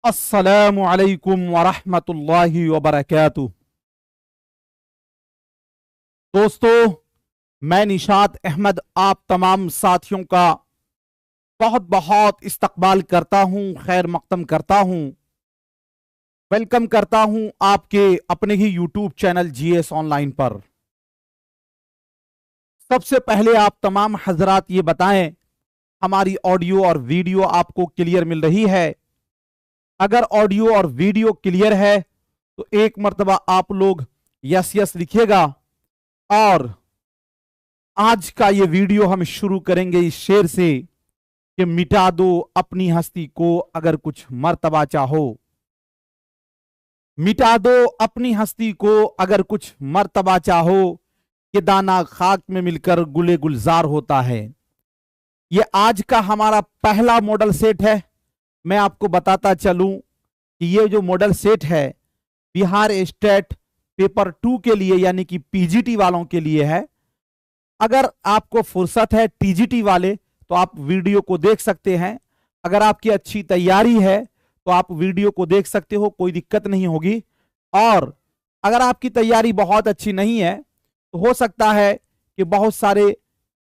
अस्सलामु अलैकुम वरहमतुल्लाहि वबरकातुह। दोस्तों, मैं निशात अहमद आप तमाम साथियों का बहुत बहुत इस्तकबाल करता हूं, खैर मकदम करता हूं, वेलकम करता हूं आपके अपने ही यूट्यूब चैनल जीएस ऑनलाइन पर। सबसे पहले आप तमाम हजरात ये बताएं, हमारी ऑडियो और वीडियो आपको क्लियर मिल रही है? अगर ऑडियो और वीडियो क्लियर है तो एक मर्तबा आप लोग यस यस लिखिएगा। और आज का ये वीडियो हम शुरू करेंगे इस शेर से कि मिटा दो अपनी हस्ती को अगर कुछ मर्तबा चाहो। मिटा दो अपनी हस्ती को अगर कुछ मर्तबा चाहो, कि दाना खाक में मिलकर गुले गुलजार होता है। ये आज का हमारा पहला मॉडल सेट है। मैं आपको बताता चलूं कि ये जो मॉडल सेट है बिहार स्टेट पेपर 2 के लिए यानी कि पीजीटी वालों के लिए है। अगर आपको फुर्सत है टीजीटी वाले तो आप वीडियो को देख सकते हैं। अगर आपकी अच्छी तैयारी है तो आप वीडियो को देख सकते हो, कोई दिक्कत नहीं होगी। और अगर आपकी तैयारी बहुत अच्छी नहीं है तो हो सकता है कि बहुत सारे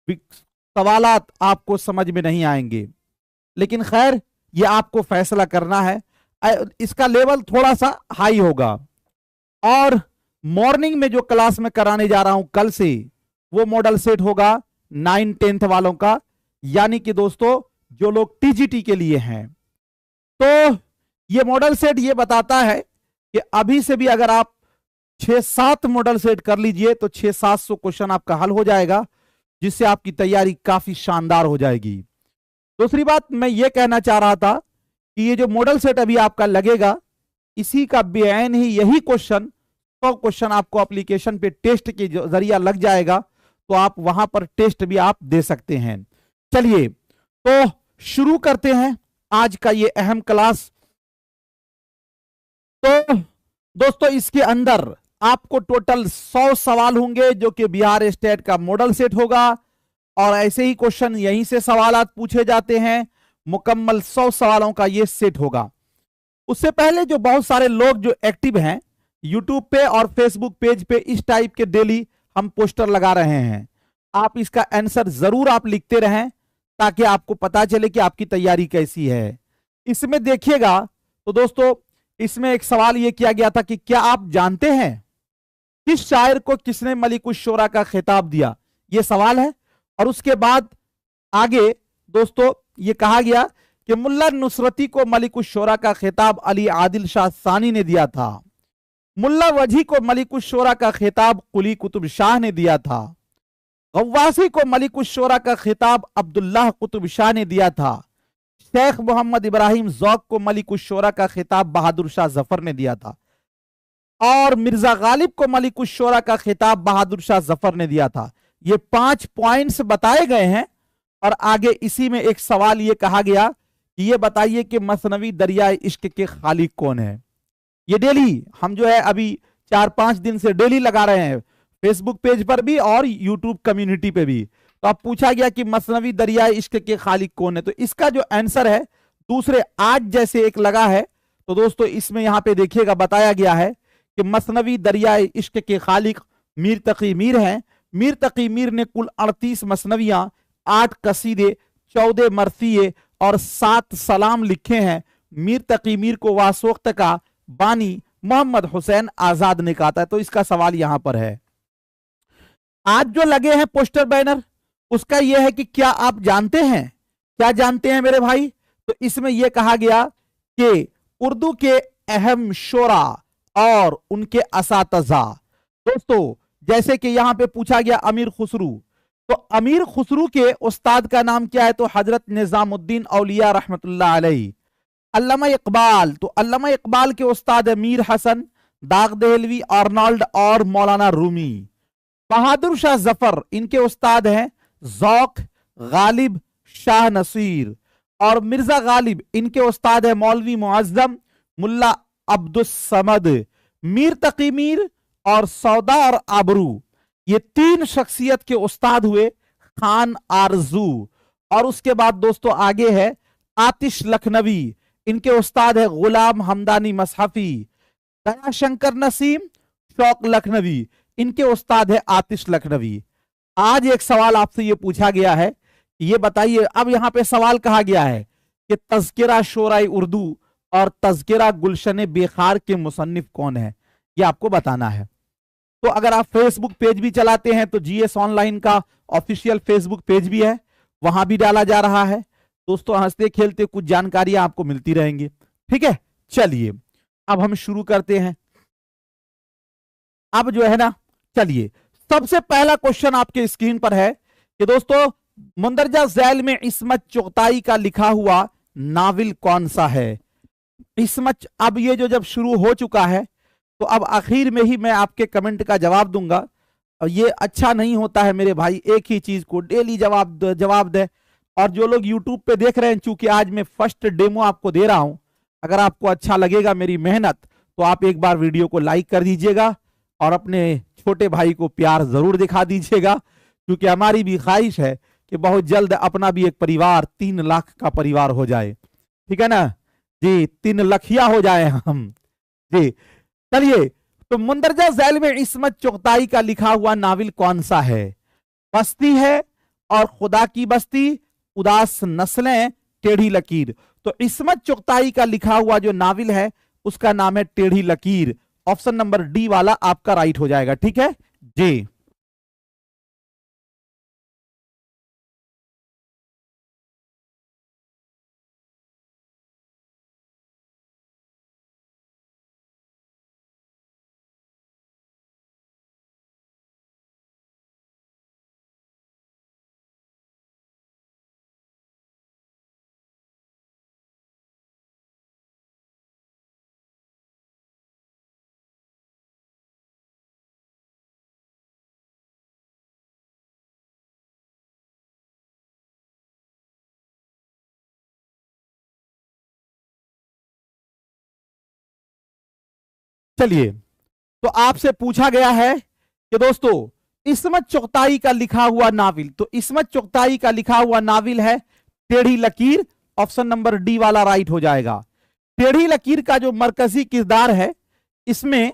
सवालात आपको समझ में नहीं आएंगे, लेकिन खैर ये आपको फैसला करना है। इसका लेवल थोड़ा सा हाई होगा। और मॉर्निंग में जो क्लास में कराने जा रहा हूं कल से, वो मॉडल सेट होगा 9-10th वालों का, यानी कि दोस्तों जो लोग टीजीटी के लिए हैं। तो ये मॉडल सेट ये बताता है कि अभी से भी अगर आप 6-7 मॉडल सेट कर लीजिए तो 600-700 क्वेश्चन आपका हल हो जाएगा, जिससे आपकी तैयारी काफी शानदार हो जाएगी। दूसरी बात मैं ये कहना चाह रहा था कि ये जो मॉडल सेट अभी आपका लगेगा, इसी का बेअन ही यही क्वेश्चन 100 क्वेश्चन आपको एप्लीकेशन पे टेस्ट के जरिया लग जाएगा, तो आप वहां पर टेस्ट भी आप दे सकते हैं। चलिए तो शुरू करते हैं आज का ये अहम क्लास। तो दोस्तों इसके अंदर आपको टोटल 100 सवाल होंगे जो कि बिहार स्टेट का मॉडल सेट होगा, और ऐसे ही क्वेश्चन यहीं से सवालात पूछे जाते हैं। मुकम्मल 100 सवालों का ये सेट होगा। उससे पहले जो बहुत सारे लोग जो एक्टिव हैं यूट्यूब पे और फेसबुक पेज पे, इस टाइप के डेली हम पोस्टर लगा रहे हैं, आप इसका आंसर जरूर आप लिखते रहें ताकि आपको पता चले कि आपकी तैयारी कैसी है। इसमें देखिएगा तो दोस्तों, इसमें एक सवाल ये किया गया था कि क्या आप जानते हैं किस शायर को किसने मलिकुश शोरा का खिताब दिया, ये सवाल है। और उसके बाद आगे दोस्तों ये कहा गया कि मुल्ला नुसरती को मलिकुश शोरा का खिताब अली आदिल शाह सानी ने दिया था। मुल्ला वजी को मलिकुश शोरा का खिताब कुली कुतुब शाह ने दिया था। गव्वासी को मलिकुश शोरा का खिताब अब्दुल्लाह कुतुब शाह ने दिया था। शेख मोहम्मद इब्राहिम ज़ौक को मलिकुश शोरा का खिताब बहादुर शाह जफर ने दिया था। और मिर्जा गालिब को मलिकुश शोरा का खिताब बहादुर शाह जफर ने दिया था। ये 5 पॉइंट्स बताए गए हैं। और आगे इसी में एक सवाल ये कहा गया कि ये बताइए कि मसनवी दरियाए इश्क के खालिक कौन है। ये डेली हम जो है अभी 4-5 दिन से डेली लगा रहे हैं, फेसबुक पेज पर भी और यूट्यूब कम्युनिटी पे भी। तो अब पूछा गया कि मसनवी दरियाए इश्क के खालिक कौन है, तो इसका जो आंसर है दूसरे आज जैसे एक लगा है। तो दोस्तों इसमें यहां पे देखिएगा बताया गया है कि मसनवी दरियाए इश्क के खालिक मीर तकी मीर हैं। मीर तकी मीर ने कुल 38 मसनवियां, 8 कसीदे, 14 मरसिये और 7 सलाम लिखे हैं। मीर तकी मीर को वासोख्त का बानी मोहम्मद हुसैन आजाद ने कहा था। तो इसका सवाल यहां पर है। आज जो लगे हैं पोस्टर बैनर, उसका यह है कि क्या आप जानते हैं, क्या जानते हैं मेरे भाई। तो इसमें यह कहा गया कि उर्दू के अहम शोरा और उनके असातिज़ा। दोस्तों जैसे कि यहां पे पूछा गया अमीर खुसरू, तो अमीर खुसरू के उस्ताद का नाम क्या है, तो हजरत निजामुद्दीन औलिया रहमतुल्लाह अलैहि। अल्लामा इकबाल, तो अल्लामा इकबाल के उस्ताद मीर हसन, दाग दहलवी, आर्नल्ड और मौलाना रूमी। बहादुर शाह जफर इनके उस्ताद हैं ज़ौक, गालिब, शाह नसीर। और मिर्जा गालिब इनके उस्ताद है मौलवी मुअज्जम, मुल्ला अब्दुस समद। मीर तकी मीर और सौदा और आबरू, ये 3 शख्सियत के उस्ताद हुए खान आरजू। और उसके बाद दोस्तों आगे है आतिश लखनवी, इनके उस्ताद है गुलाम हमदानी मसहफी। दयाशंकर नसीम, शौक लखनवी, इनके उस्ताद है आतिश लखनवी। आज एक सवाल आपसे ये पूछा गया है, ये बताइए, अब यहां पे सवाल कहा गया है कि तज़किरा शोराए उर्दू और तज़किरा गुलशन बेखार के मुसन्निफ कौन है, ये आपको बताना है। तो अगर आप फेसबुक पेज भी चलाते हैं तो जीएस ऑनलाइन का ऑफिशियल फेसबुक पेज भी है, वहां भी डाला जा रहा है। दोस्तों हंसते खेलते कुछ जानकारियां आपको मिलती रहेंगी, ठीक है। चलिए अब हम शुरू करते हैं। अब जो है ना, चलिए सबसे पहला क्वेश्चन आपके स्क्रीन पर है कि दोस्तों मुंदरजा झैल में इस्मत चुगताई का लिखा हुआ नावल कौन सा है। इस्मत, अब ये जो जब शुरू हो चुका है तो अब आखिर में ही मैं आपके कमेंट का जवाब दूंगा। और ये अच्छा नहीं होता है मेरे भाई, एक ही चीज को डेली जवाब दे। और जो लोग यूट्यूब पे देख रहे हैं, चूंकि आज मैं फर्स्ट डेमो आपको दे रहा हूं, अगर आपको अच्छा लगेगा मेरी मेहनत तो आप एक बार वीडियो को लाइक कर दीजिएगा और अपने छोटे भाई को प्यार जरूर दिखा दीजिएगा, क्योंकि हमारी भी ख्वाहिश है कि बहुत जल्द अपना भी एक परिवार 3 लाख का परिवार हो जाए, ठीक है ना जी, 3 लखिया हो जाए हम जी। चलिए, तो मुंदरजा झैल में इस्मत चुगताई का लिखा हुआ नावल कौन सा है। बस्ती है और खुदा की बस्ती, उदास नस्लें, टेढ़ी लकीर। तो इस्मत चुगताई का लिखा हुआ जो नावल है उसका नाम है टेढ़ी लकीर। ऑप्शन नंबर डी वाला आपका राइट हो जाएगा, ठीक है जी। चलिए, तो आपसे पूछा गया है कि दोस्तों इस्मत चुगताई का लिखा हुआ नावल, तो इस्मत चुगताई का लिखा हुआ नावल है टेढ़ी लकीर। ऑप्शन नंबर डी वाला राइट हो जाएगा। टेढ़ी लकीर का जो मरकजी किरदार है, इसमें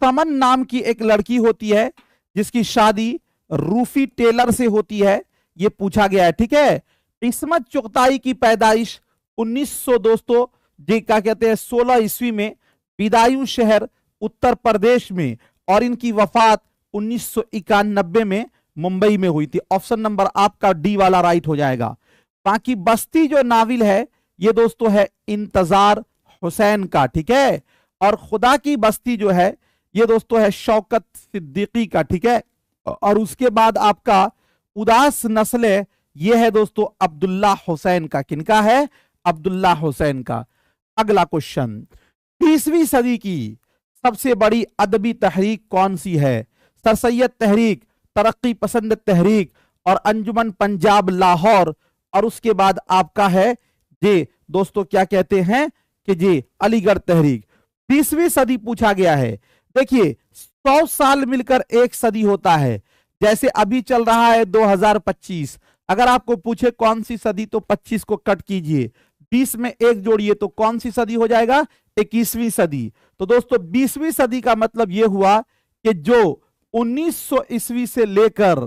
समन नाम की एक लड़की होती है जिसकी शादी रूफी टेलर से होती है, ये पूछा गया है, ठीक है। इस्मत चुगताई की पैदाइश 1900 दोस्तों जी क्या कहते हैं 16 ईस्वी में बिदायूं शहर उत्तर प्रदेश में, और इनकी वफात 1991 में मुंबई में हुई थी। ऑप्शन नंबर आपका डी वाला राइट हो जाएगा। बाकी बस्ती जो नावल है ये दोस्तों है इंतजार हुसैन का, ठीक है। और खुदा की बस्ती जो है ये दोस्तों है शौकत सिद्दीकी का, ठीक है। और उसके बाद आपका उदास नस्लें ये है दोस्तों अब्दुल्ला हुसैन का। किनका है? अब्दुल्ला हुसैन का। अगला क्वेश्चन, 20वीं सदी की सबसे बड़ी अदबी तहरीक कौन सी है? सर सैयद तहरीक, तरक्की पसंद तहरीक और अंजुमन पंजाब लाहौर, और उसके बाद आपका है जी दोस्तों क्या कहते हैं कि जी अलीगढ़ तहरीक। 20वीं सदी पूछा गया है। देखिए 100 साल मिलकर एक सदी होता है, जैसे अभी चल रहा है 2025। अगर आपको पूछे कौन सी सदी तो 25 को कट कीजिए, 20 में एक जोड़िए तो कौन सी सदी हो जाएगा? 21वीं सदी। तो दोस्तों 20वीं सदी का मतलब यह हुआ कि जो 1900 ईस्वी से लेकर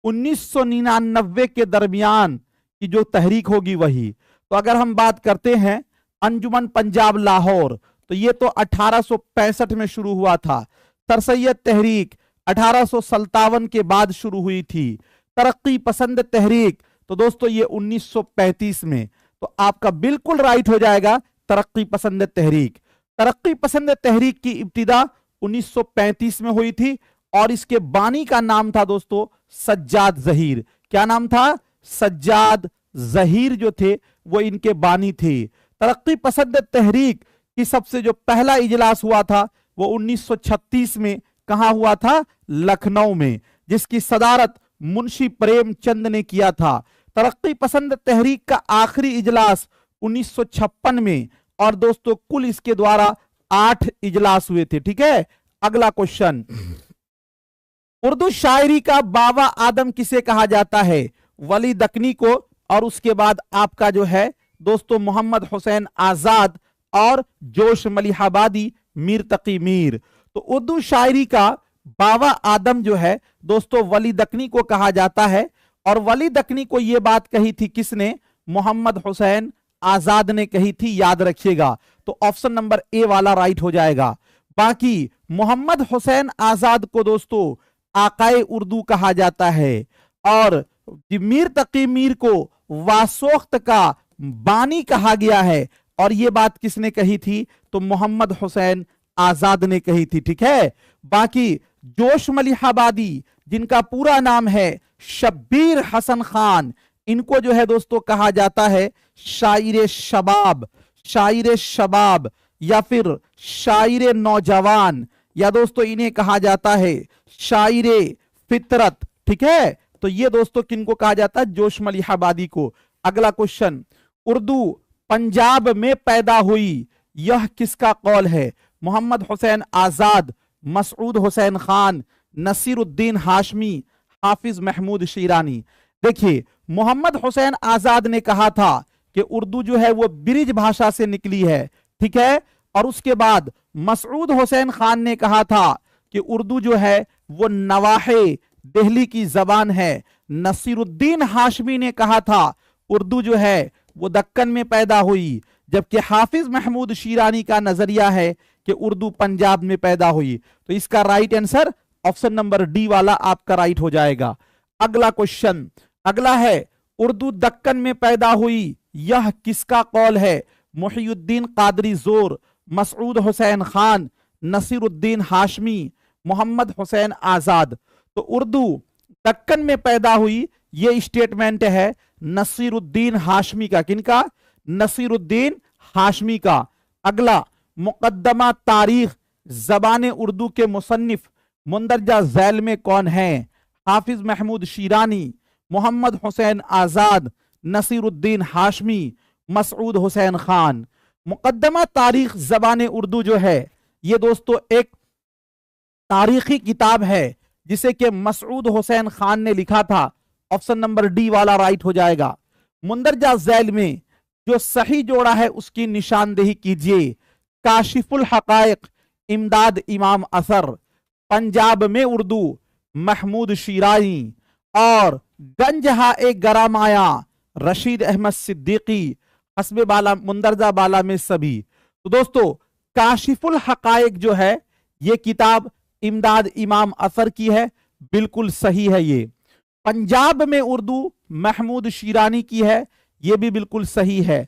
1999 के दरमियान की जो तहरीक होगी वही। तो अगर हम बात करते हैं अंजुमन पंजाब लाहौर, तो ये तो 1865 में शुरू हुआ था। सर सैयद तहरीक 1857 के बाद शुरू हुई थी। तरक्की पसंद तहरीक तो दोस्तों ये 1935 में। तो आपका बिल्कुल राइट हो जाएगा तरक्की पसंद तहरीक। तरक्की पसंद तहरीक की इब्तिदा 1935 में हुई थी और इसके बानी का नाम था दोस्तों सज्जाद जहीर। क्या नाम था? सज्जाद जहीर जो थे वो इनके बानी थे। तरक्की पसंद तहरीक की सबसे जो पहला इजलास हुआ था वो 1936 में कहां हुआ था? लखनऊ में, जिसकी सदारत मुंशी प्रेमचंद ने किया था। तरक्की पसंद तहरीक का आखिरी इजलास 1956 में, और दोस्तों कुल इसके द्वारा 8 इजलास हुए थे, ठीक है। अगला क्वेश्चन, उर्दू शायरी का बाबा आदम किसे कहा जाता है? वली दकनी को, और उसके बाद आपका जो है दोस्तों मोहम्मद हुसैन आजाद और जोश मलिहाबादी, मीर तकी मीर। तो उर्दू शायरी का बाबा आदम जो है दोस्तों वली दक्कनी को कहा जाता है, और वली दक्कनी को यह बात कही थी किसने? मोहम्मद हुसैन आजाद ने कही थी, याद रखिएगा। तो ऑप्शन नंबर ए वाला राइट हो जाएगा। बाकी मोहम्मद हुसैन आजाद को दोस्तों आकाए उर्दू कहा जाता है, और मीर तकी मीर को वासोख्त का बानी कहा गया है, और यह बात किसने कही थी? तो मोहम्मद हुसैन आजाद ने कही थी, ठीक है। बाकी जोश मलिहाबादी जिनका पूरा नाम है शब्बीर हसन खान, इनको जो है दोस्तों कहा जाता है शायर शबाब, शायर शबाब या फिर शायर नौजवान, या दोस्तों इन्हें कहा जाता है शायर फितरत, ठीक है। तो ये दोस्तों किनको कहा जाता है? जोश मलिहाबादी को। अगला क्वेश्चन, उर्दू पंजाब में पैदा हुई, यह किसका कौल है? मोहम्मद हुसैन आजाद, मसऊद हुसैन खान, नसीरुद्दीन हाशमी, हाफिज महमूद शीरानी। देखिए मोहम्मद हुसैन आजाद ने कहा था कि उर्दू जो है वो ब्रिज भाषा से निकली है, ठीक है। और उसके बाद मसऊद हुसैन खान ने कहा था कि उर्दू जो है वो नवाहे दिल्ली की जबान है। नसीरुद्दीन हाशमी ने कहा था उर्दू जो है वो दक्कन में पैदा हुई, जबकि हाफिज महमूद शीरानी का नजरिया है कि उर्दू पंजाब में पैदा हुई। तो इसका right answer option number D वाला आपका राइट हो जाएगा। अगला क्वेश्चन, अगला है उर्दू दक्कन में पैदा हुई, यह किसका कौल है? मुहियुद्दीन कादरी जोर, मसऊद हुसैन खान, नसीरुद्दीन हाशमी, मोहम्मद हुसैन आजाद। तो उर्दू दक्कन में पैदा हुई ये स्टेटमेंट है नसीरुद्दीन हाशमी का। किनका? नसीरुद्दीन हाशमी का। अगला, मुकद्दमा तारीख जबान उर्दू के मुसन्निफ मुंदरजा झैल में कौन है? हाफिज महमूद शीरानी, मोहम्मद हुसैन आजाद, नसीरुद्दीन हाशमी, मसऊद हुसैन खान। मुकद्दमा तारीख जबान उर्दू जो है ये दोस्तों एक तारीखी किताब है जिसे कि मसऊद हुसैन खान ने लिखा था। ऑप्शन नंबर डी वाला राइट हो जाएगा। मुंदरजा झैल में जो सही जोड़ा है उसकी निशानदेही कीजिए। काशिफुल हकायक इमदाद इमाम असर, पंजाब में उर्दू महमूद शीरानी, और गंजहा ए गरामाया रशीद अहमद सिद्दीकी, हस्बे बाला मुंदरजा बाला में सभी। तो दोस्तों काशिफुल हकायक जो है ये किताब इमदाद इमाम असर की है, बिल्कुल सही है ये। पंजाब में उर्दू महमूद शीरानी की है, ये भी बिल्कुल सही है।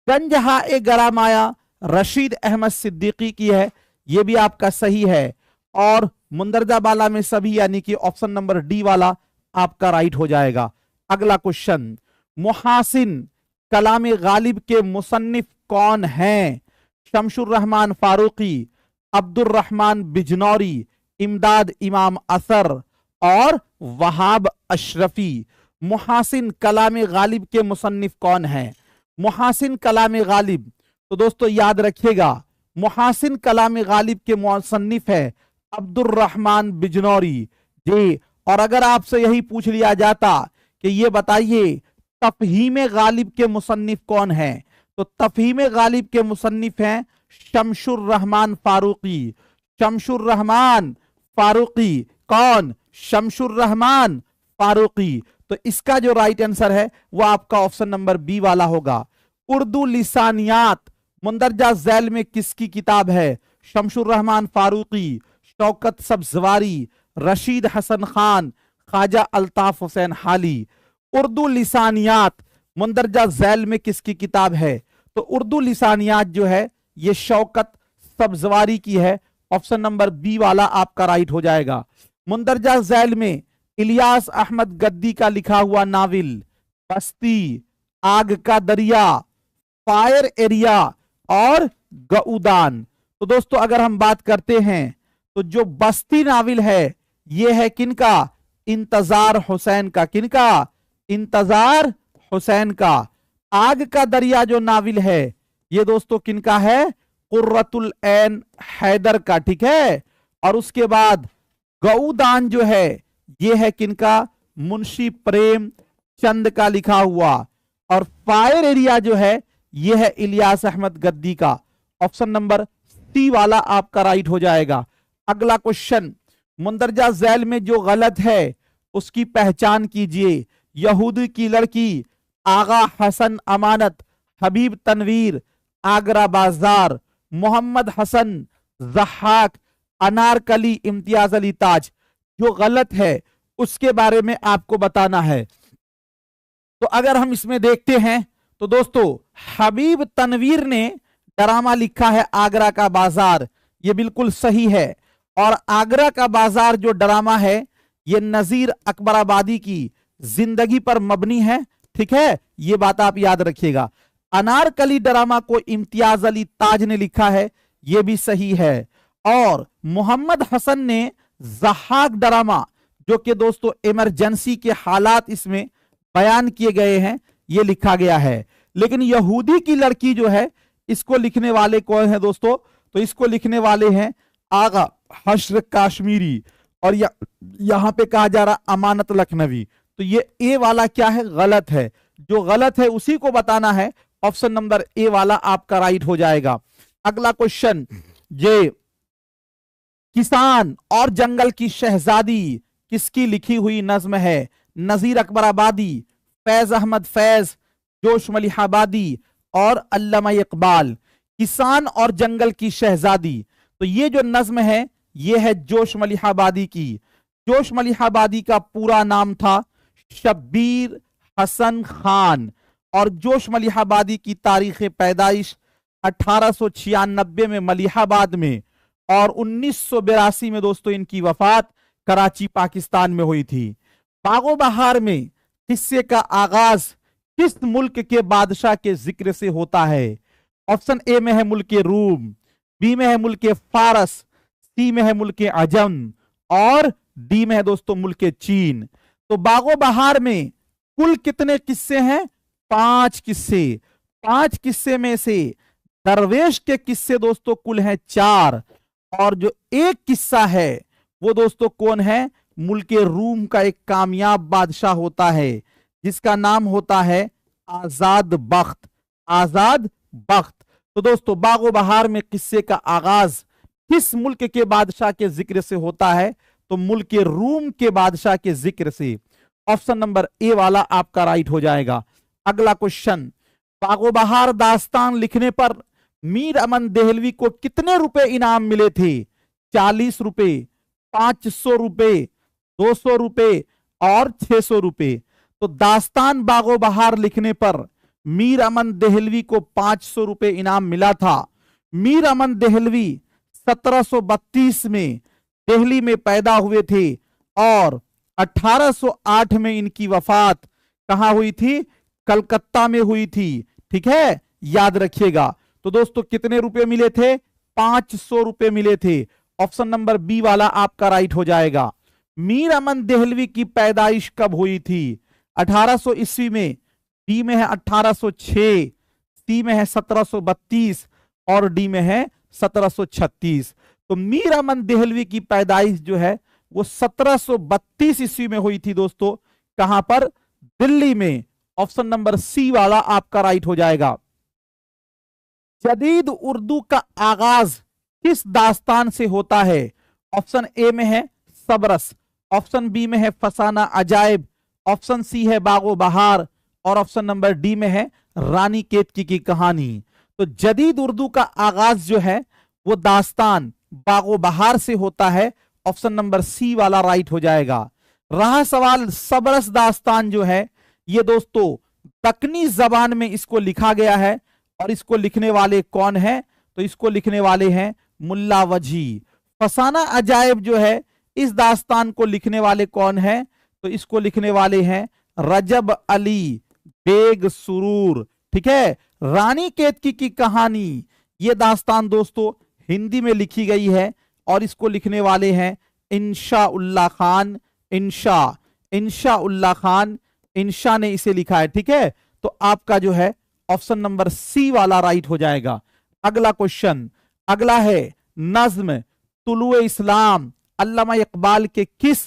गंजहा ए गरामाया रशीद अहमद सिद्दीकी की है, ये भी आपका सही है। और मुंदरजा बाला में सभी यानी कि ऑप्शन नंबर डी वाला आपका राइट हो जाएगा। अगला क्वेश्चन, मुहासिन कलाम गालिब के मुसन्निफ कौन हैं? शमशुर रहमान फारूकी, अब्दुर रहमान बिजनौरी, इमदाद इमाम असर और वहाब अशरफी। मुहासिन कलाम गालिब के मुसन्निफ कौन हैं? मुहासिन कलाम गालिब, तो दोस्तों याद रखिएगा मुहासिन कलाम गालिब के मुसन्निफ है अब्दुर रहमान बिजनौरी जी। और अगर आपसे यही पूछ लिया जाता कि ये बताइए तफहीम गालिब के मुसन्निफ कौन है, तो तफहीम गालिब के मुसन्निफ हैं शमशुर रहमान फारूकी। शमशुर रहमान फारूकी कौन? शमशुर रहमान फारूकी। तो इसका जो राइट आंसर है वो आपका ऑप्शन नंबर बी वाला होगा। उर्दू लिसानियात मुंदरजा झैल में किसकी किताब है? शमशुर रहमान फारूकी, शौकत सब्जवारी, रशीद हसन खान, ख्वाजा अल्ताफ हुसैन हाली। उर्दू लिसानियात मुंदरजा झैल में किसकी किताब है? तो उर्दू लिसानियात जो है ये शौकत सब्जवारी की है। ऑप्शन नंबर बी वाला आपका राइट हो जाएगा। मुंदरजा झैल में इलियास अहमद गद्दी का लिखा हुआ नाविल बस्ती, आग का दरिया, फायर एरिया और गऊदान। तो दोस्तों अगर हम बात करते हैं तो जो बस्ती नाविल है ये है किनका? इंतजार हुसैन का। किनका? इंतजार हुसैन का। आग का दरिया जो नाविल है ये दोस्तों किनका है? कुर्रतुल ऐन हैदर का, ठीक है। और उसके बाद गऊदान जो है ये है किनका? मुंशी प्रेम चंद का लिखा हुआ। और फायर एरिया जो है ये है इलियास अहमद गद्दी का। ऑप्शन नंबर सी वाला आपका राइट हो जाएगा। अगला क्वेश्चन, मुंदरजा झैल में जो गलत है उसकी पहचान कीजिए। यहूदी की लड़की, आगा हसन अमानत, हबीब तनवीर, आगरा बाजार, मोहम्मद हसन, ज़हाक, अनारकली, इम्तियाज अली ताज। जो गलत है उसके बारे में आपको बताना है। तो अगर हम इसमें देखते हैं तो दोस्तों हबीब तनवीर ने ड्रामा लिखा है आगरा का बाजार, ये बिल्कुल सही है। और आगरा का बाजार जो ड्रामा है ये नजीर अकबराबादी की जिंदगी पर मबनी है, ठीक है, ये बात आप याद रखिएगा। अनारकली ड्रामा को इम्तियाज अली ताज ने लिखा है, ये भी सही है। और मोहम्मद हसन ने ज़हाक ड्रामा, जो कि दोस्तों इमरजेंसी के हालात इसमें बयान किए गए हैं, ये लिखा गया है। लेकिन यहूदी की लड़की जो है इसको लिखने वाले कौन है दोस्तों? तो इसको लिखने वाले हैं आगा हश्र काश्मीरी, और यहां पे कहा जा रहा अमानत लखनवी। तो ये ए वाला क्या है? गलत है। जो गलत है उसी को बताना है। ऑप्शन नंबर ए वाला आपका राइट हो जाएगा। अगला क्वेश्चन, ये किसान और जंगल की शहजादी किसकी लिखी हुई नज्म है? नजीर अकबराबादी, फैज अहमद फैज, जोश मलिहाबादी और अल्लामा इकबाल। किसान और जंगल की शहजादी, तो ये जो नज्म है ये है जोश मलिहाबादी की। जोश मलिहाबादी का पूरा नाम था शब्बीर हसन खान, और जोश मलिहाबादी की तारीख पैदाइश 1896 में मलिहाबाद में, और 1982 में दोस्तों इनकी वफात कराची पाकिस्तान में हुई थी। बागो बहार में किस्से का आगाज किस मुल्क के बादशाह के जिक्र से होता है? ऑप्शन ए में है मुल्क रूम, बी में है मुल्क फारस, सी में है मुल्क अजम, और डी में है दोस्तों मुल्क चीन। तो बागो बहार में कुल कितने किस्से हैं? 5 किस्से। 5 किस्से में से दरवेश के किस्से दोस्तों कुल हैं 4, और जो एक किस्सा है वो दोस्तों कौन है? मुल्क रूम का एक कामयाब बादशाह होता है जिसका नाम होता है आजाद बख्त। आजाद बख्त। तो दोस्तों बागो बहार में किस्से का आगाज किस मुल्क के बादशाह के जिक्र से होता है? तो मुल्क रूम के बादशाह के जिक्र से। ऑप्शन नंबर ए वाला आपका राइट हो जाएगा। अगला क्वेश्चन, बागो बहार दास्तान लिखने पर मीर अमन देहलवी को कितने रुपए इनाम मिले थे? 40 रुपए, 500 रुपए, 200 रुपए और 600 रुपए। तो दास्तान बागो बहार लिखने पर मीर अमन देहलवी को 500 रुपए इनाम मिला था। मीर अमन देहलवी 1732 में दिल्ली में पैदा हुए थे, और 1808 में इनकी वफात कहां हुई थी? कलकत्ता में हुई थी, ठीक है, याद रखिएगा। तो दोस्तों कितने रुपए मिले थे? 500 रुपए मिले थे। ऑप्शन नंबर बी वाला आपका राइट हो जाएगा। मीर अमन देहलवी की पैदाइश कब हुई थी? 1800 ईस्वी में, बी में है 1806, सी में है 1732 और डी में है 1736। तो मीर अमन देहलवी की पैदाइश जो है वो 1732 ईस्वी में हुई थी दोस्तों। कहां पर? दिल्ली में। ऑप्शन नंबर सी वाला आपका राइट हो जाएगा। जदीद उर्दू का आगाज किस दास्तान से होता है? ऑप्शन ए में है सबरस, ऑप्शन बी में है फसाना अजायब, ऑप्शन सी है बागो बहार, और ऑप्शन नंबर डी में है रानी केतकी की कहानी। तो जदीद उर्दू का आगाज जो है वो दास्तान बागो बहार से होता है। ऑप्शन नंबर सी वाला राइट हो जाएगा। रहा सवाल सबरस दास्तान जो है ये दोस्तों दक्कनी जबान में इसको लिखा गया है, और इसको लिखने वाले कौन है? तो इसको लिखने वाले हैं मुल्ला वजी। फसाना अजायब जो है इस दास्तान को लिखने वाले कौन है? तो इसको लिखने वाले हैं रजब अली बेग सुरूर, ठीक है। रानी केतकी की कहानी ये दास्तान दोस्तों हिंदी में लिखी गई है, और इसको लिखने वाले हैं इंशा उल्लाह खान। इंशा उल्लाह खान, इंशा ने इसे लिखा है, ठीक है। तो आपका जो है ऑप्शन नंबर सी वाला राइट हो जाएगा। अगला क्वेश्चन, अगला है नज्म तुलुए इस्लाम अल्लामा इकबाल के किस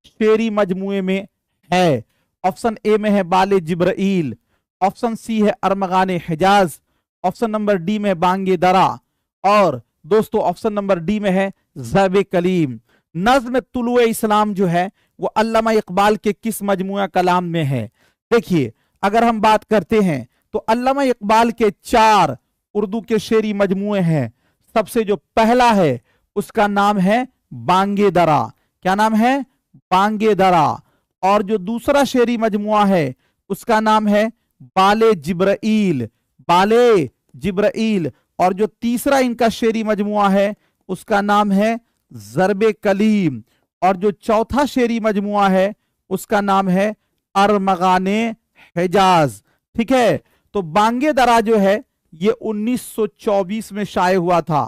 शेरी मजमुए में है? ऑप्शन ए में है बाले जिब्राइल, ऑप्शन सी है अरमगान हिजाज, ऑप्शन नंबर डी में बांगे दरा, और दोस्तों ऑप्शन नंबर डी में है ज़ैब कलीम। नज्म तुलुए इस्लाम जो है वो अल्लामा इकबाल के किस मजमुआ कलाम में है? देखिए, अगर हम बात करते हैं तो अल्लामा इकबाल के 4 उर्दू के शेरी मजमुए हैं। सबसे जो पहला है उसका नाम है बांगे दरा। क्या नाम है? बांगे दरा। और जो दूसरा शेरी मजमुआ है उसका नाम है बाले जिब्राइल, बाले जिब्राइल। और जो तीसरा इनका शेरी मजमुआ है उसका नाम है ज़रबे कलीम। और जो चौथा शेरी मजमुआ है उसका नाम है अरमगाने हिजाज। ठीक है, तो बांगे दरा जो है ये 1924 में शाये हुआ था,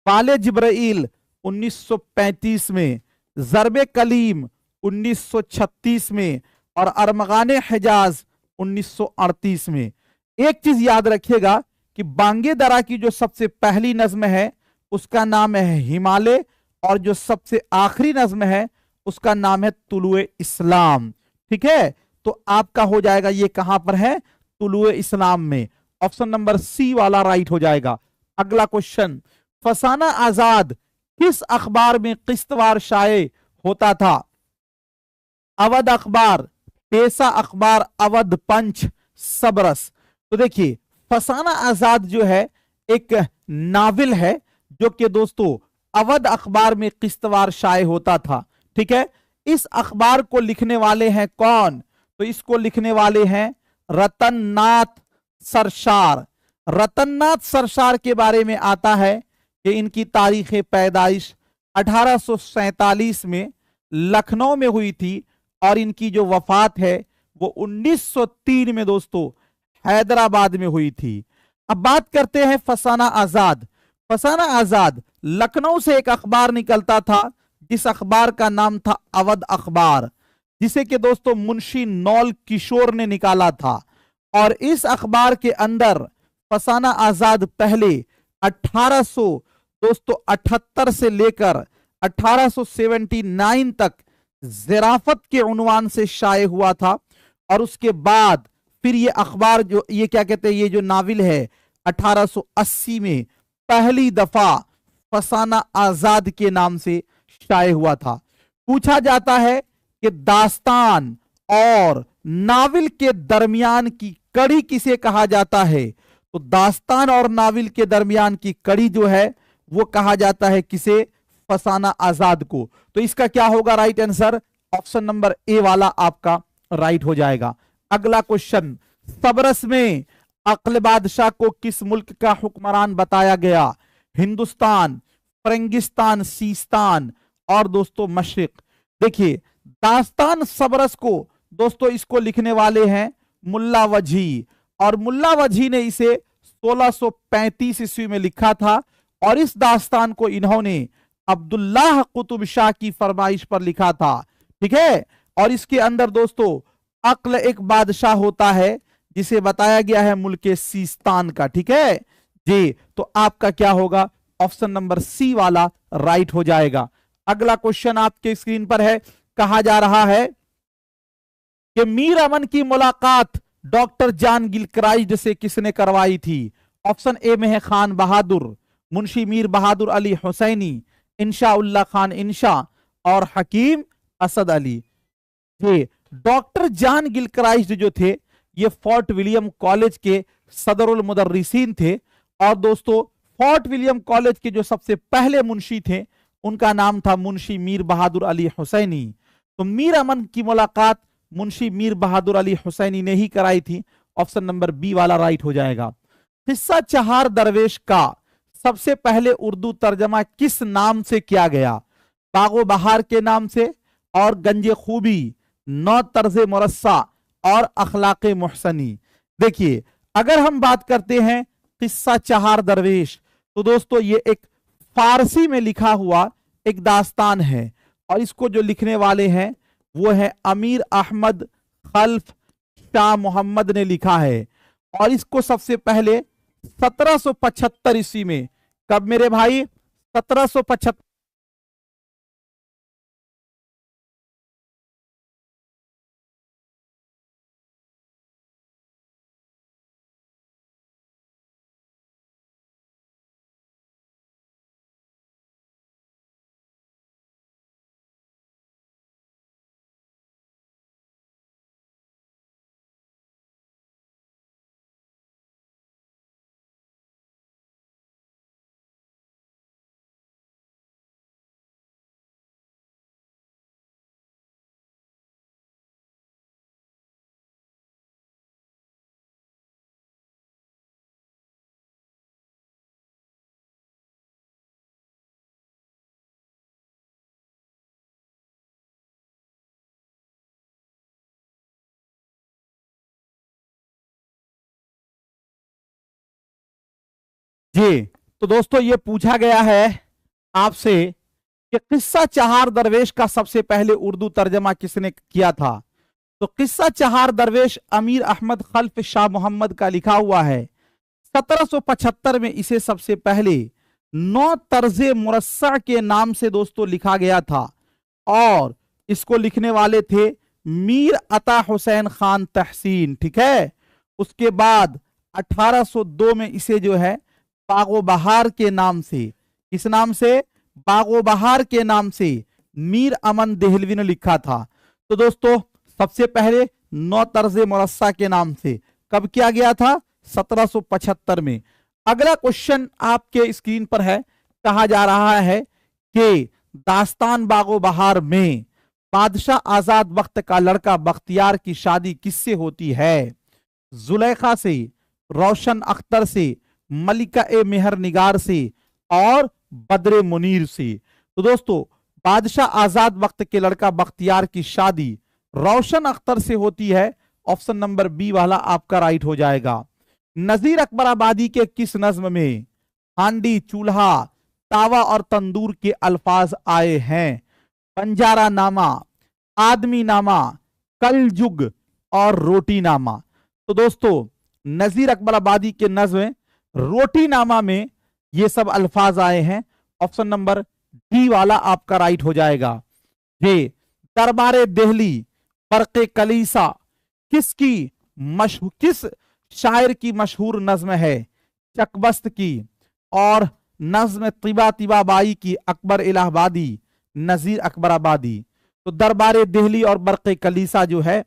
बाले जिब्राइल 1935 में, ज़रबे कलीम 1936 में, और अरमगाने हिजाज 1938 में। एक चीज याद रखिएगा कि बांगे दरा की जो सबसे पहली नज्म है उसका नाम है हिमालय, और जो सबसे आखिरी नज्म है उसका नाम है तुलुए इस्लाम। ठीक है, तो आपका हो जाएगा ये कहां पर है? तुलुए इस्लाम में। ऑप्शन नंबर सी वाला राइट हो जाएगा। अगला क्वेश्चन, फसाना आजाद किस अखबार में किस्तवार शाये होता था? अवध अखबार, पेशा अखबार, अवध पंच, सबरस। तो देखिए, फसाना आजाद जो है एक नावल है जो कि दोस्तों अवध अखबार में किस्तवार शाये होता था। ठीक है, इस अखबार को लिखने वाले हैं कौन? तो इसको लिखने वाले हैं रतन नाथ सरशार। रतन नाथ सरशार के बारे में आता है कि इनकी तारीख पैदाइश 1847 में लखनऊ में हुई थी, और इनकी जो वफात है वो 1903 में दोस्तों हैदराबाद में हुई थी। अब बात करते हैं फसाना आजाद। फसाना आजाद लखनऊ से एक अखबार निकलता था जिस अखबार का नाम था अवध अखबार, जिसे कि दोस्तों मुंशी नौल किशोर ने निकाला था। और इस अखबार के अंदर फसाना आजाद पहले 1800 दोस्तों 78 से लेकर 1879 तक ज़राफत के उन्वान से शाये हुआ था, और उसके बाद फिर ये अखबार जो ये क्या कहते हैं, ये जो नावल है 1880 में पहली दफा फसाना आजाद के नाम से शाये हुआ था। पूछा जाता है कि दास्तान और नावल के दरमियान की कड़ी किसे कहा जाता है? तो दास्तान और नावल के दरमियान की कड़ी जो है वो कहा जाता है किसे? फसाना आजाद को। तो इसका क्या होगा right answer? Option number A वाला आपका राइट हो जाएगा। अगला क्वेश्चन, सबरस में अक्ल बादशाह को किस मुल्क का हुक्मरान बताया गया? हिंदुस्तान, फरंगिस्तान, सीस्तान, और दोस्तों मशरिक। देखिए, दास्तान सबरस को दोस्तों इसको लिखने वाले हैं मुल्ला वजी, और मुल्ला वजी ने इसे 1635 ईस्वी में लिखा था, और इस दास्तान को इन्होंने अब्दुल्लाह कुतुब शाह की फरमाइश पर लिखा था। ठीक है, और इसके अंदर दोस्तों अक्ल एक बादशाह होता है जिसे बताया गया है मुल्क सीस्तान का। ठीक है जी, तो आपका क्या होगा? ऑप्शन नंबर सी वाला राइट हो जाएगा। अगला क्वेश्चन आपके स्क्रीन पर है, कहा जा रहा है कि मीर अमन की मुलाकात डॉक्टर जान गिलक्राइस्ट से किसने करवाई थी? ऑप्शन ए में है खान बहादुर, मुंशी मीर बहादुर अली हुसैनी, इंशा उल्लाह खान इंशा, और हकीम असद अली। ये डॉक्टर जान गिलक्राइस्ट जो थे ये फोर्ट विलियम कॉलेज के सदरुल मुदर्रिसीन थे, और दोस्तों फोर्ट विलियम कॉलेज के जो सबसे पहले मुंशी थे उनका नाम था मुंशी मीर बहादुर अली हुसैनी। तो मीर अमन की मुलाकात मुंशी मीर बहादुर अली हुसैनी ने ही कराई थी। ऑप्शन नंबर बी वाला राइट हो जाएगा। किस्सा चहार दरवेश का सबसे पहले उर्दू तर्जमा किस नाम से किया गया? बागो बहार के नाम से, और गंजे खूबी, नौ तर्ज मुरस्सा, और अखलाक मुहसनी। देखिए, अगर हम बात करते हैं किस्सा चहार दरवेश, तो दोस्तों ये एक फारसी में लिखा हुआ एक दास्तान है, और इसको जो लिखने वाले हैं वो है अमीर अहमद खल्फ शाह मोहम्मद ने लिखा है, और इसको सबसे पहले 1775 ईस्वी में, कब मेरे भाई? 1775 जी, तो दोस्तों ये पूछा गया है आपसे कि किस्सा चहार दरवेश का सबसे पहले उर्दू तर्जमा किसने किया था। तो किस्सा चहार दरवेश अमीर अहमद खल्फ शाह मोहम्मद का लिखा हुआ है। 1775 में इसे सबसे पहले नौ तर्जे मुरस्सा के नाम से दोस्तों लिखा गया था और इसको लिखने वाले थे मीर अता हुसैन खान तहसीन। ठीक है, उसके बाद 1802 में इसे जो है बागो बहार के नाम से, इस नाम से बागो बहार के नाम से मीर अमन देहलवी ने लिखा था। तो दोस्तों सबसे पहले नौ तर्जे मुरस्सा के नाम से कब किया गया था? 1775 में। अगला क्वेश्चन आपके स्क्रीन पर है, कहा जा रहा है कि दास्तान बागो बहार में बादशाह आजाद बख्त का लड़का बख्तियार की शादी किससे होती है? जुलेखा से, रोशन अख्तर से, मलिका ए मेहर निगार से और बद्रे मुनीर से। तो दोस्तों बादशाह आजाद बख्त के लड़का बख्तियार की शादी रोशन अख्तर से होती है। ऑप्शन नंबर बी वाला आपका राइट हो जाएगा। नजीर अकबराबादी के किस नज्म में हांडी, चूल्हा, तावा और तंदूर के अल्फाज आए हैं? बंजारा नामा, आदमी नामा, कल जुग और रोटी नामा। तो दोस्तों नजीर अकबराबादी के नज्म रोटी नामा में ये सब अल्फाज आए हैं। ऑप्शन नंबर डी वाला आपका राइट हो जाएगा। ये दरबारे देहली, बरक़े कलीसा किस शायर की मशहूर नज्म है? चकबस्त की और नज्म तिबा तिबा बाई की अकबर इलाहाबादी, नजीर अकबराबादी। तो दरबारे देहली और बरक़े कलीसा जो है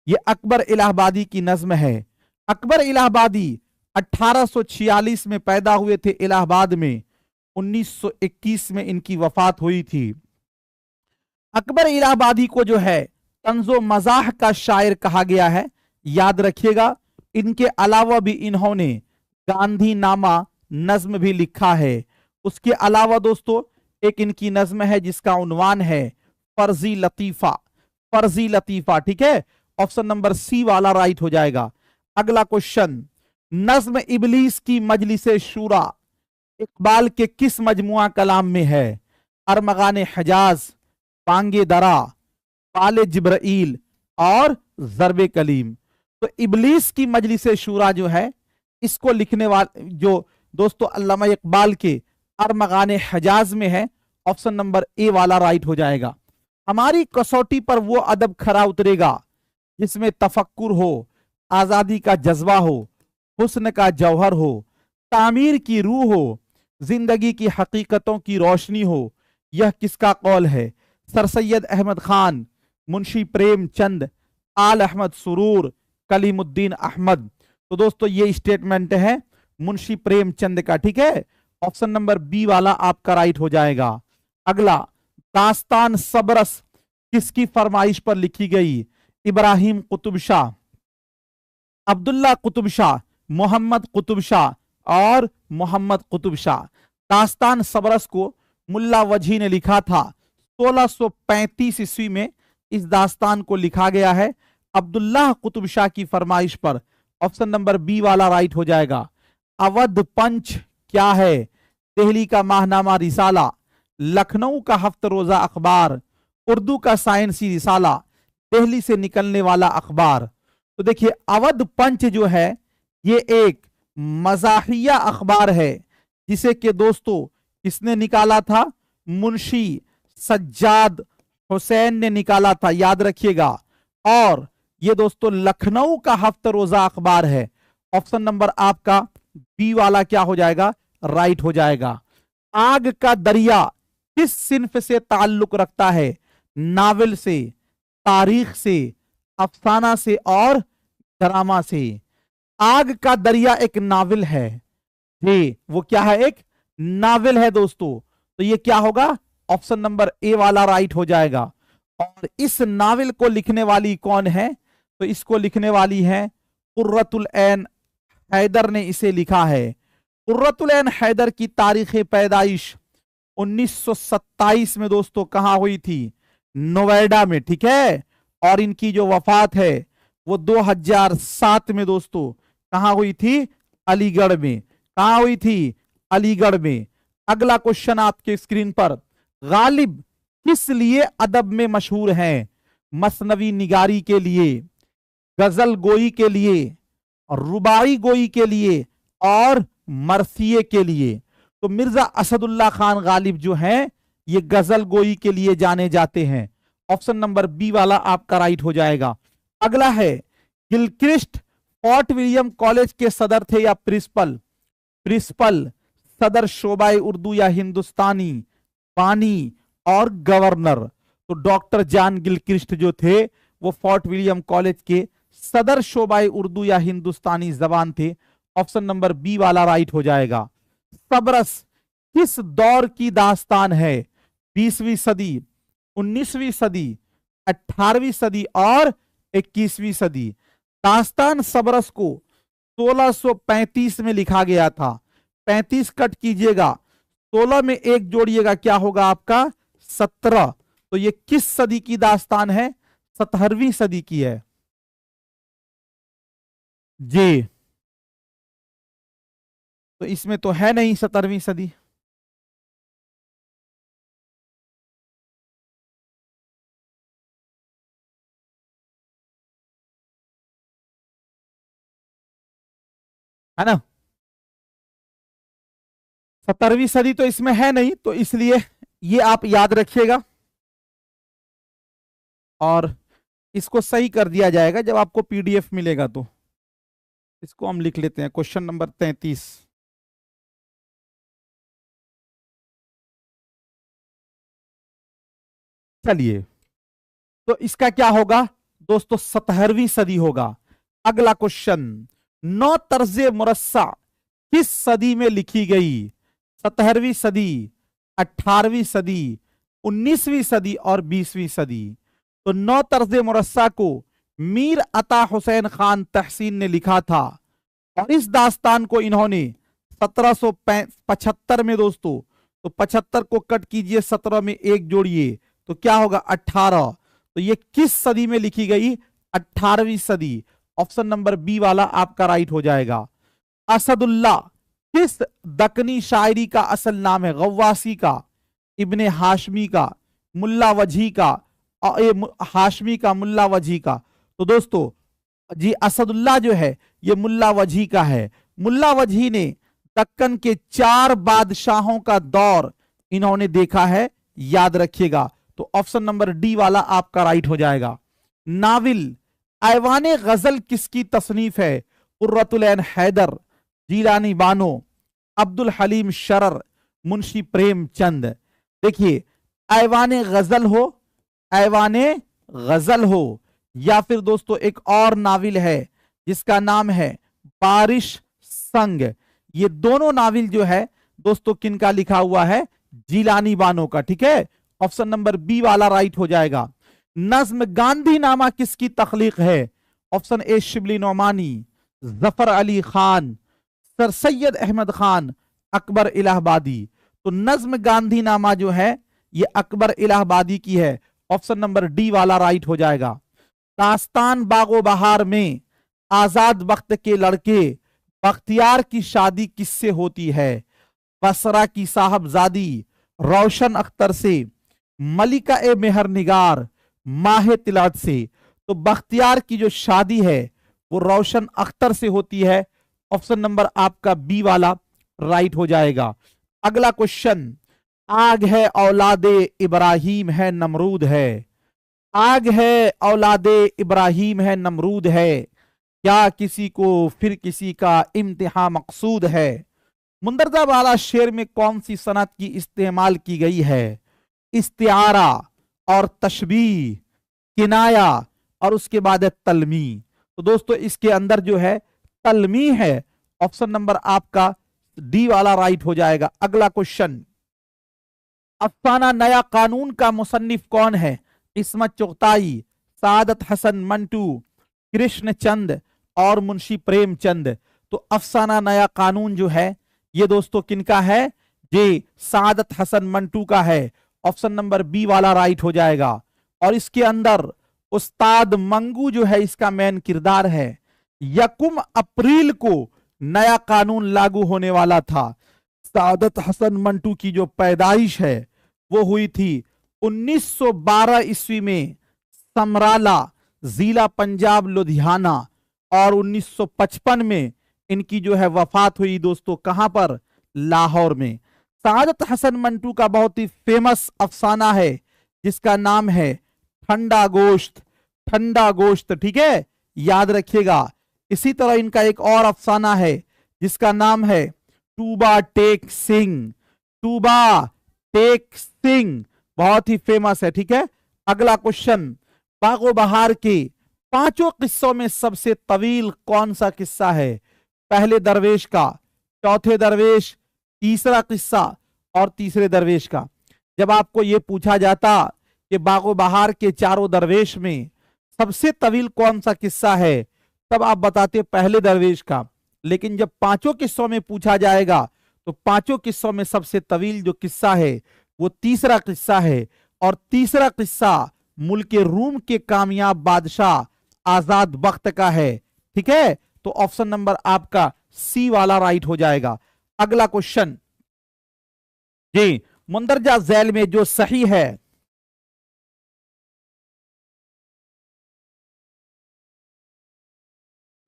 ये अकबर इलाहाबादी की नज्म है। अकबर इलाहाबादी 1846 में पैदा हुए थे इलाहाबाद में, 1921 में इनकी वफात हुई थी। अकबर इलाहाबादी को जो है तंजो मजाह का शायर कहा गया है, याद रखिएगा। इनके अलावा भी इन्होंने गांधी नामा नज्म भी लिखा है। उसके अलावा दोस्तों एक इनकी नज्म है जिसका उन्वान है फर्जी लतीफा, फर्जी लतीफा। ठीक है, ऑप्शन नंबर सी वाला राइट हो जाएगा। अगला क्वेश्चन, नज्म इबलीस की मजलिसे शूरा इकबाल के किस मजमुआ कलाम में है? अरमगान हजाज, पांगे दरा, पाले जिब्राइल और जरबे कलीम। तो इबलीस की मजलिसे शूरा जो है इसको लिखने वाले जो दोस्तों अल्लामा इकबाल के अरमगान हजाज में है। ऑप्शन नंबर ए वाला राइट हो जाएगा। हमारी कसौटी पर वो अदब खरा उतरेगा जिसमें तफक्कुर हो, आजादी का जज्बा हो, हुस्न का जौहर हो, तामीर की रूह हो, जिंदगी की हकीकतों की रोशनी हो। यह किसका कौल है? सर सैयद अहमद खान, मुंशी प्रेमचंद, आल अहमद सुरूर, कलीमुद्दीन अहमद। तो दोस्तों ये स्टेटमेंट है मुंशी प्रेमचंद का। ठीक है, ऑप्शन नंबर बी वाला आपका राइट हो जाएगा। अगला, दास्तान सबरस किसकी फरमाइश पर लिखी गई? इब्राहिम कुतुब शाह, अब्दुल्ला कुतुब शाह, मोहम्मद कुतुब शाह और मोहम्मद कुतुब शाह। दास्तान सबरस को मुल्ला वजी ने लिखा था 1635 ईस्वी में। इस दास्तान को लिखा गया है अब्दुल्लाह कुतुब शाह की फरमाइश पर। ऑप्शन नंबर बी वाला राइट हो जाएगा। अवध पंच क्या है? दिल्ली का माहनामा रिसाला, लखनऊ का हफ्त रोजा अखबार, उर्दू का साइंसी रिसाला, दिल्ली से निकलने वाला अखबार। तो देखिए अवध पंच जो है ये एक मजाहिया अखबार है जिसे कि दोस्तों किसने निकाला था? मुंशी सज्जाद हुसैन ने निकाला था, याद रखिएगा। और ये दोस्तों लखनऊ का हफ्ता रोजा अखबार है। ऑप्शन नंबर आपका बी वाला क्या हो जाएगा? राइट हो जाएगा। आग का दरिया किस सिन्फ से ताल्लुक रखता है? नावल से, तारीख से, अफसाना से और ड्रामा से। आग का दरिया एक नावल है जी, वो क्या है? एक नावल है दोस्तों। तो ये क्या होगा? ऑप्शन नंबर ए वाला राइट हो जाएगा। और इस नावल को लिखने वाली कौन है? तो इसको लिखने वाली है कुर्रतुल ऐन हैदर ने इसे लिखा है। कुर्रतुल ऐन हैदर की तारीख पैदाइश 1927 में दोस्तों कहां हुई थी? नोएडा में। ठीक है, और इनकी जो वफात है वो 2007 में दोस्तों कहां हुई थी? अलीगढ़ में। कहां हुई थी? अलीगढ़ में। अगला क्वेश्चन आपके स्क्रीन पर, गालिब किस लिए अदब में मशहूर हैं? मसनवी निगारी के लिए, गजल गोई के लिए, रुबाई गोई के लिए और मरसिए के लिए। तो मिर्जा असदुल्ला खान गालिब जो हैं ये गजल गोई के लिए जाने जाते हैं। ऑप्शन नंबर बी वाला आपका राइट हो जाएगा। अगला है, गिलक्रिस्ट फोर्ट विलियम कॉलेज के सदर थे या प्रिंसिपल? प्रिंसिपल, सदर शोबाए उर्दू या हिंदुस्तानी, बानी और गवर्नर। तो डॉक्टर जॉन गिलक्रिस्ट जो थे वो फोर्ट विलियम कॉलेज के सदर शोबाए उर्दू या हिंदुस्तानी जबान थे। ऑप्शन नंबर बी वाला राइट हो जाएगा। सबरस किस दौर की दास्तान है? 20वीं सदी, 19वीं सदी, 18वीं सदी और 21वीं सदी। दास्तान सबरस को 1635 में लिखा गया था। 35 कट कीजिएगा, 16 में एक जोड़िएगा, क्या होगा आपका? 17। तो ये किस सदी की दास्तान है? 17वीं सदी की है जी। तो इसमें तो है नहीं 17वीं सदी। है ना, 17वीं सदी तो इसमें है नहीं, तो इसलिए ये आप याद रखिएगा और इसको सही कर दिया जाएगा जब आपको पीडीएफ मिलेगा। तो इसको हम लिख लेते हैं, क्वेश्चन नंबर 33। चलिए, तो इसका क्या होगा दोस्तों? 17वीं सदी होगा। अगला क्वेश्चन, नौ तर्जे मुरस्सा किस सदी में लिखी गई? 17वीं सदी, 18वीं सदी, 19वीं सदी और 20वीं सदी। तो नौ तर्जे मुरस्सा को मीर अता हुसैन खान तहसीन ने लिखा था और इस दास्तान को इन्होंने 1775 में दोस्तों, तो 75 को कट कीजिए, 17 में एक जोड़िए, तो क्या होगा? 18। तो ये किस सदी में लिखी गई? 18वीं सदी। ऑप्शन नंबर बी वाला आपका राइट हो जाएगा। असदुल्ला किस दकनी शायरी का असल नाम है? गव्वासी का, इब्ने हाशमी का, मुल्ला वजी का, हाशमी का, मुल्ला वजी का। तो दोस्तों जी असदुल्ला जो है ये मुल्ला वजी का है। मुल्ला वजी ने दक्कन के 4 बादशाहों का दौर इन्होंने देखा है, याद रखिएगा। तो ऑप्शन नंबर डी वाला आपका राइट हो जाएगा। नाविल ऐवाने गजल किसकी तसनीफ है? कुर्रतुल ऐन हैदर, जीलानी बानो, अब्दुल हलीम शरर, मुंशी प्रेमचंद। देखिए, ऐवाने गजल हो, ऐवाने गजल हो, या फिर दोस्तों एक और नाविल है जिसका नाम है बारिश संग। ये दोनों नाविल जो है दोस्तों किनका लिखा हुआ है? जीलानी बानो का। ठीक है, ऑप्शन नंबर बी वाला राइट हो जाएगा। नज्म गांधी नामा किसकी तख्लीक है? Option A Shibli Nomani, Zafar Ali Khan, sir Syed Ahmad Khan, Akbar Allahabadi. तो नज्म गांधी नामा जो है ये अकबर इलाहाबादी की है। ऑप्शन नंबर डी वाला राइट हो जाएगा। दास्तान बागो बहार में आजाद वक्त के लड़के बख्तियार की शादी किससे होती है? बसरा की साहबजादी रोशन अख्तर से, मलिका ए मेहर निगार माहे तिलात से। तो बख्तियार की जो शादी है वो रोशन अख्तर से होती है। ऑप्शन नंबर आपका बी वाला राइट हो जाएगा। अगला क्वेश्चन, आग है औलादे इब्राहिम है नमरूद है। आग है औलादे इब्राहिम है नमरूद है, क्या किसी को फिर किसी का इम्तिहान मकसूद है? मुंदरजा वाला शेर में कौन सी सनत की इस्तेमाल की गई है? इस्तिआरा और तशबीह, किनाया और उसके बाद है तलमी। तो दोस्तों इसके अंदर जो है तलमी है। ऑप्शन नंबर आपका डी वाला राइट हो जाएगा। अगला क्वेश्चन, अफसाना नया कानून का मुसन्निफ कौन है? इस्मत चुगताई, सादत हसन मंटू, कृष्ण चंद और मुंशी प्रेमचंद। तो अफसाना नया कानून जो है ये दोस्तों किनका है? ये सादत हसन मंटू का है। ऑप्शन नंबर बी वाला राइट हो जाएगा। और इसके अंदर उस्ताद मंगू जो है इसका मेन किरदार है। यकुम अप्रैल को नया कानून लागू होने वाला था। सादत हसन मंटू की जो पैदाइश है वो हुई थी 1912 ईस्वी में समराला, जिला पंजाब लुधियाना, और 1955 में इनकी जो है वफात हुई दोस्तों कहां पर, लाहौर में। सादत हसन मंटू का बहुत ही फेमस अफसाना है जिसका नाम है ठंडा गोश्त। ठंडा गोश्त, ठीक है, याद रखिएगा। इसी तरह इनका एक और अफसाना है जिसका नाम है टूबा टेक सिंह। टूबा टेक सिंह बहुत ही फेमस है, ठीक है। अगला क्वेश्चन, बागो बहार के पांचों किस्सों में सबसे तवील कौन सा किस्सा है? पहले दरवेश का, चौथे दरवेश, तीसरा किस्सा और तीसरे दरवेश का। जब आपको यह पूछा जाता कि बागो बहार के चारों दरवेश में सबसे तवील कौन सा किस्सा है, तब आप बताते पहले दरवेश का। लेकिन जब पांचों किस्सों में पूछा जाएगा तो पांचों किस्सों में सबसे तवील जो किस्सा है वो तीसरा किस्सा है, और तीसरा किस्सा मुल्क रूम के कामयाब बादशाह आजाद बख्त का है, ठीक है। तो ऑप्शन नंबर आपका सी वाला राइट हो जाएगा। अगला क्वेश्चन जी, मुंदरजा झैल में जो सही है,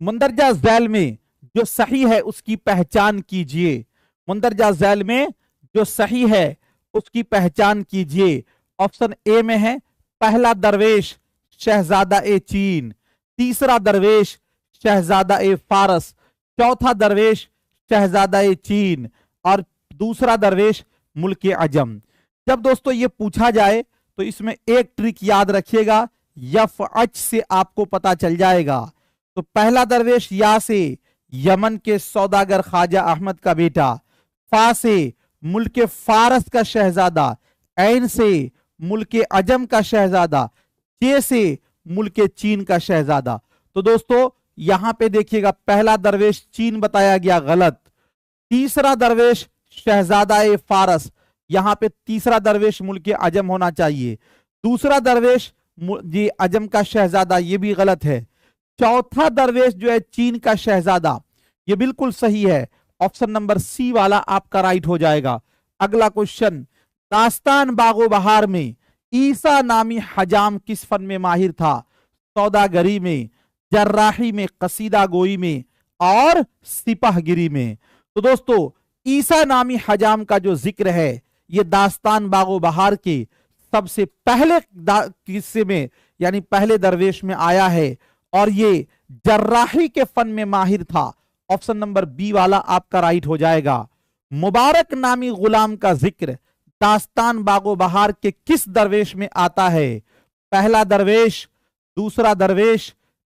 मुंदरजा झैल में जो सही है उसकी पहचान कीजिए। मुंदरजा झैल में जो सही है उसकी पहचान कीजिए। ऑप्शन ए में है पहला दरवेश शहजादा ए चीन, तीसरा दरवेश शहजादा ए फारस, चौथा दरवेश शहजादा ए चीन और दूसरा दरवेश मुल्क अजम। जब दोस्तों ये पूछा जाए तो इसमें एक ट्रिक याद रखिएगा, यफ अच से आपको पता चल जाएगा। तो पहला दरवेश या से यमन के सौदागर ख्वाजा अहमद का बेटा, फा से मुल्क फारस का शहजादा, ऐन से मुल्क अजम का शहजादा, चे से मुल्क चीन का शहजादा। तो दोस्तों यहां पे देखिएगा पहला दरवेश चीन बताया गया गलत, तीसरा दरवेश शहजादा ए फारस, यहां पे तीसरा दरवेश मुल्क अजम होना चाहिए, दूसरा दरवेश जी अजम का शहजादा, ये भी गलत है, चौथा दरवेश जो है चीन का शहजादा, ये बिल्कुल सही है। ऑप्शन नंबर सी वाला आपका राइट हो जाएगा। अगला क्वेश्चन, दास्तान बागो बहार में ईसा नामी हजाम किस फन में माहिर था? सौदागरी में, जर्राही में, कसीदा गोई में और सिपाहगिरी में। तो दोस्तों ईसा नामी हजाम का जो जिक्र है ये दास्तान बागो बहार के सबसे पहले किस्से में यानी पहले दरवेश में आया है और ये जर्राही के फन में माहिर था। ऑप्शन नंबर बी वाला आपका राइट हो जाएगा। मुबारक नामी गुलाम का जिक्र दास्तान बागो बहार के किस दरवेश में आता है? पहला दरवेश, दूसरा दरवेश,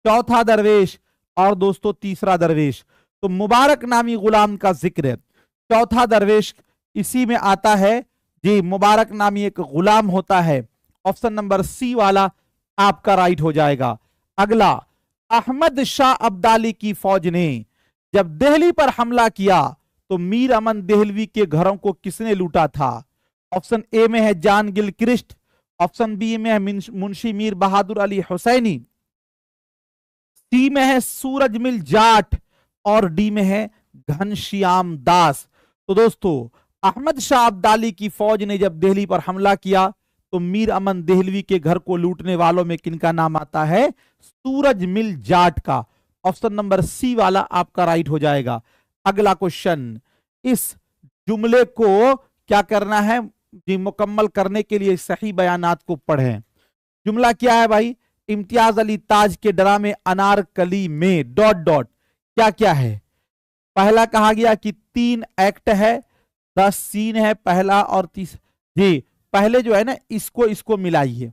चौथा दरवेश और दोस्तों तीसरा दरवेश। तो मुबारक नामी गुलाम का जिक्र चौथा दरवेश इसी में आता है जी, मुबारक नामी एक गुलाम होता है। ऑप्शन नंबर सी वाला आपका राइट हो जाएगा। अगला, अहमद शाह अब्दाली की फौज ने जब दिल्ली पर हमला किया तो मीर अमन देहलवी के घरों को किसने लूटा था? ऑप्शन ए में है जान गिलक्रिस्ट, ऑप्शन बी में है मुंशी मीर बहादुर अली हुसैनी, सी में है सूरजमिल जाट और डी में है घनश्याम दास। तो दोस्तों अहमद शाह अब्दाली की फौज ने जब दिल्ली पर हमला किया तो मीर अमन देहलवी के घर को लूटने वालों में किनका नाम आता है? सूरजमिल जाट का। ऑप्शन नंबर सी वाला आपका राइट हो जाएगा। अगला क्वेश्चन, इस जुमले को क्या करना है जी, मुकम्मल करने के लिए सही बयानात को पढ़ें। जुमला क्या है भाई? इम्तियाज अली ताज के ड्रामे अनारकली में डॉट डॉट क्या क्या है? पहला कहा गया कि 3 एक्ट है, 10 सीन है पहला और तीसरा। जी पहले जो है ना इसको मिलाइए,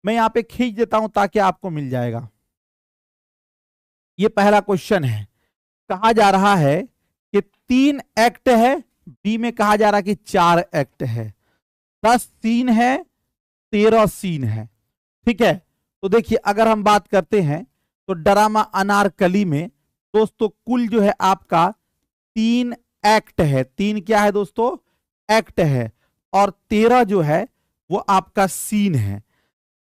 मैं यहां पे खींच देता हूं ताकि आपको मिल जाएगा। ये पहला क्वेश्चन है, कहा जा रहा है कि 3 एक्ट है, बी में कहा जा रहा है कि 4 एक्ट है, 10 सीन है, 13 सीन है, ठीक है। तो देखिए अगर हम बात करते हैं तो ड्रामा अनारकली में दोस्तों कुल जो है आपका 3 एक्ट है। 3 क्या है दोस्तों? एक्ट है। और 13 जो है वो आपका सीन है।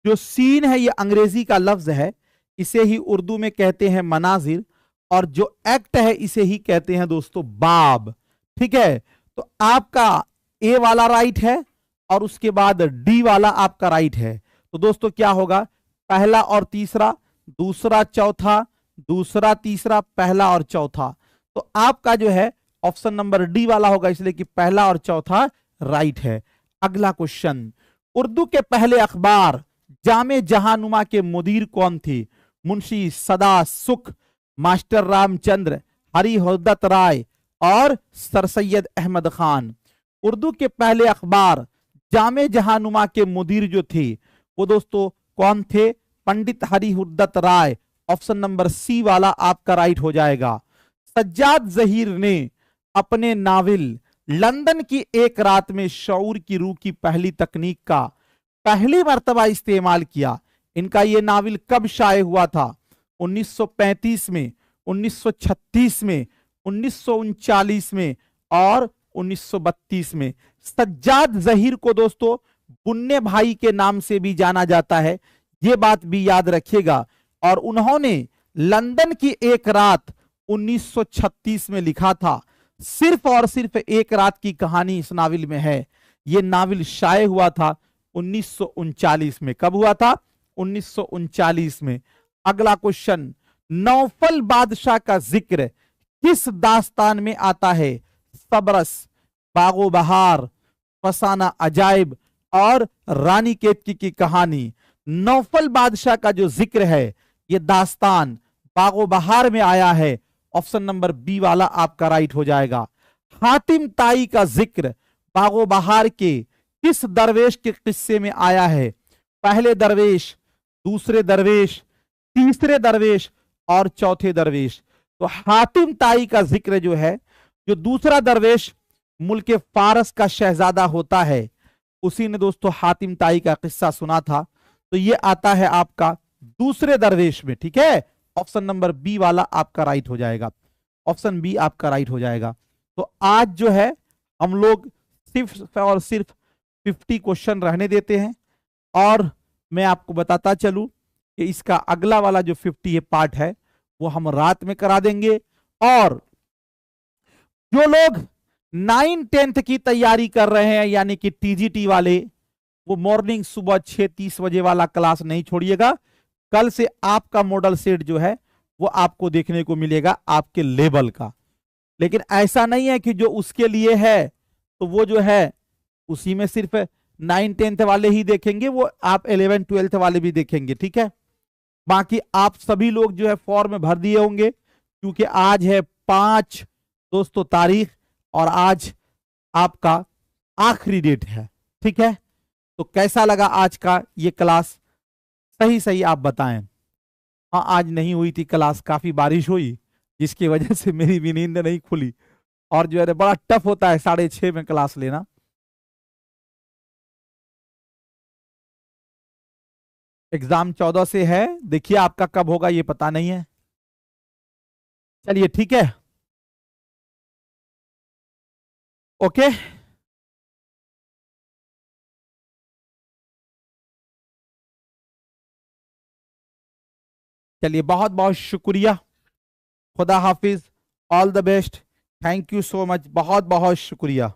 जो सीन है ये अंग्रेजी का लफ्ज है, इसे ही उर्दू में कहते हैं मनाजिर, और जो एक्ट है इसे ही कहते हैं दोस्तों बाब, ठीक है। तो आपका ए वाला राइट है और उसके बाद डी वाला आपका राइट है। तो दोस्तों क्या होगा, पहला और तीसरा, दूसरा चौथा, दूसरा तीसरा, पहला और चौथा। तो आपका जो है ऑप्शन नंबर डी वाला होगा, इसलिए कि पहला और चौथा राइट है। अगला क्वेश्चन, उर्दू के पहले अखबार जामे जहानुमा के मुदीर कौन थे? मुंशी सदा सुख, मास्टर रामचंद्र, हरिहरदत्त राय और सर सैयद अहमद खान। उर्दू के पहले अखबार जामे जहानुमा के मुदीर जो थे वो दोस्तों कौन थे? पंडित हरिहरदत्त राय। ऑप्शन नंबर सी वाला आपका राइट हो जाएगा। सज्जाद जहीर ने अपने नावल लंदन की एक रात में शऊर की रूह की पहली तकनीक का पहली मर्तबा इस्तेमाल किया। इनका यह नावल कब शाये हुआ था? 1935 में, 1936 में, 1939 में और 1932 में। सज्जाद जहीर को दोस्तों बुन्ने भाई के नाम से भी जाना जाता है, यह बात भी याद रखिएगा। और उन्होंने लंदन की एक रात 1936 में लिखा था। सिर्फ और सिर्फ एक रात की कहानी इस नावल में है। यह नावल शाये हुआ था 1939 में। कब हुआ था? 1939 में। अगला क्वेश्चन, नौफल बादशाह का जिक्र किस दास्तान में आता है? सबरस, बागो बहार, फसाना अजाइब और रानी केतकी की कहानी। नौफल बादशाह का जो जिक्र है यह दास्तान बागो बहार में आया है। ऑप्शन नंबर बी वाला आपका राइट हो जाएगा। हातिम ताई का जिक्र बागो बहार के किस दरवेश के किस्से में आया है? पहले दरवेश, दूसरे दरवेश, तीसरे दरवेश और चौथे दरवेश। तो हातिम ताई का जिक्र जो है, जो दूसरा दरवेश मुल्क फारस का शहजादा होता है, उसी ने दोस्तों हातिम ताई का किस्सा सुना था। तो ये आता है आपका दूसरे दरवेश में। ठीक है, ऑप्शन नंबर बी वाला आपका राइट हो जाएगा। ऑप्शन बी आपका राइट हो जाएगा। तो आज जो है हम लोग सिर्फ और सिर्फ 50 क्वेश्चन रहने देते हैं, और मैं आपको बताता चलूं कि इसका अगला वाला जो 50 पार्ट है वो हम रात में करा देंगे। और जो लोग 9-10th की तैयारी कर रहे हैं यानी कि टीजीटी वाले, वो मॉर्निंग सुबह 6:30 बजे वाला क्लास नहीं छोड़िएगा। कल से आपका मॉडल सेट जो है वो आपको देखने को मिलेगा आपके लेवल का। लेकिन ऐसा नहीं है कि जो उसके लिए है तो वो जो है उसी में सिर्फ 9-10th वाले ही देखेंगे, वो आप 11-12th वाले भी देखेंगे। ठीक है, बाकी आप सभी लोग जो है फॉर्म भर दिए होंगे, क्योंकि आज है 5 दोस्तों तारीख और आज आपका आखिरी डेट है। ठीक है, तो कैसा लगा आज का ये क्लास? सही सही आप बताएं। हाँ, आज नहीं हुई थी क्लास, काफी बारिश हुई जिसकी वजह से मेरी भी नींद नहीं खुली, और जो है बड़ा टफ होता है 6:30 में क्लास लेना। एग्जाम 14 से है, देखिए आपका कब होगा ये पता नहीं है। चलिए ठीक है, ओके। चलिए बहुत बहुत शुक्रिया, खुदा हाफिज, all the best, thank you so much, बहुत बहुत शुक्रिया।